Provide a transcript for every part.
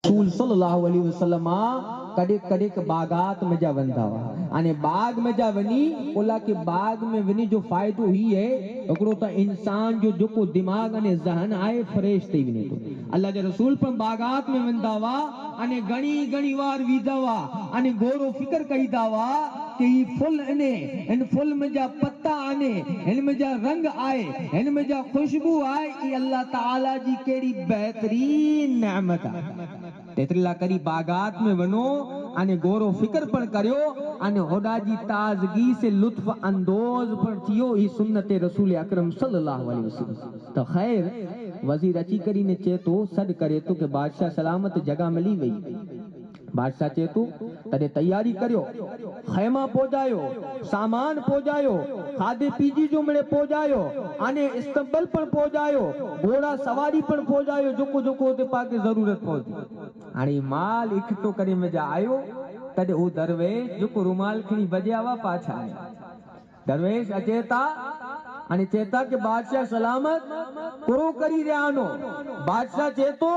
रसूल सल्लल्लाहु अलैहि वसल्लम कड़े कड़े बागात में जा वंदा अने बाग में जा वनी ओला के बाग में वनी जो फायदो ही है ओकरो त इंसान जो जोको दिमाग अने जहन आए फ्रेश थई वने तो अल्लाह जे रसूल पर बागात में वंदा वा अने घणी घणी वार वीदा वा अने गोरो फिकर कईदा वा कि फुल अने इन फुल में जा पत्ता आने इन में जा रंग आए इन में जा खुशबू आए ये अल्लाह ताला जी केड़ी बेहतरीन नेमत है। तेतरीला करी बागात में वनो अने गोरो फिकर पण करियो अने होडा जी ताजगी से लुत्फ अंदोज पण थियो ई सुन्नत रसूल अकरम सल्लल्लाहु अलैहि वसल्लम। तो खैर वजीर अची करी ने चेतो सड करे तो के बादशाह सलामत जगह मिली वई। बादशाह चेतो तदे तैयारी करियो खैमा पोजायो सामान पोजायो खादे पीजी जो मिले पोजायो अने इस्तंबल पण पोजायो घोड़ा सवारी पण पोजायो जोको जोको ते पाके जरूरत पहुंची आणि माल इकट्ठो करे में जा आयो तदे ओ दरवेश जोको रुमाल खणी बजावा पाछा दरवेश अचेता अने चेता के बादशाह सलामत करो करी रहानो बादशाह चेतो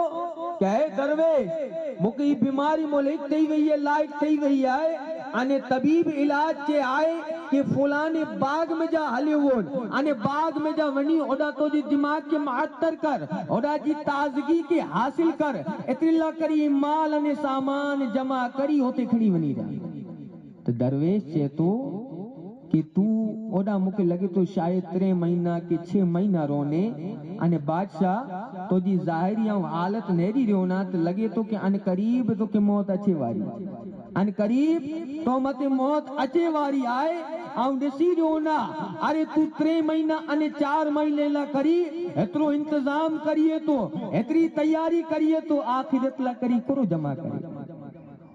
कहे दरवेश मुकी बीमारी मोलिक थई वई है लाइट थई वई है अने तबीब इलाज के आए कि फलाने बाग में जा हलियो वोन अने बाग में जा वनी ओडा तो जी दिमाग के मुअत्तर कर ओडा जी ताजगी के हासिल कर इतला करी माल अने सामान जमा करी होते खड़ी वनी रहा। तो दरवेश चेतो कि तू ओडा मुके लगे तो शायद 3 महीना के 6 महीना रोने अने बादशाह तो जी जाहिरी हालत नेरी रोना तो लगे तो कि अन करीब तो के मौत अचे वारी अन करीब तो मते मौत अचे वारी आए आउं दिसी रोना अरे तू 3 महीना अने 4 महीने ला करी एतरो इंतजाम करिए तो एतरी तैयारी करिए तो आखिरत ला करी करो जमा करी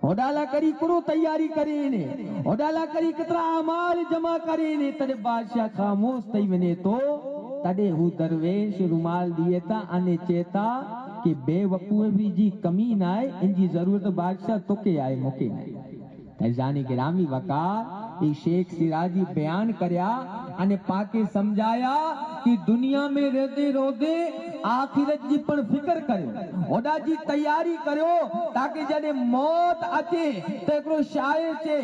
ओडाला करी करो तैयारी करे ने ओडाला करी कितना अमाल जमा करे ने तदे बादशाह खामोश थई वने तो तदे हु दरवेश रुमाल दिएता अने चेता कि बेवकूफी जी कमी ना है इनजी जरूरत बादशाह तोके आए मौके ना जाने गिरामी वकार ये शेख सिराजी बयान करया अने पाके समझाया कि दुनिया में रहते रोदे आखिरत जी पण फिकर करो ओडा जी तैयारी करो ताकि जने मौत अचे तो शायर से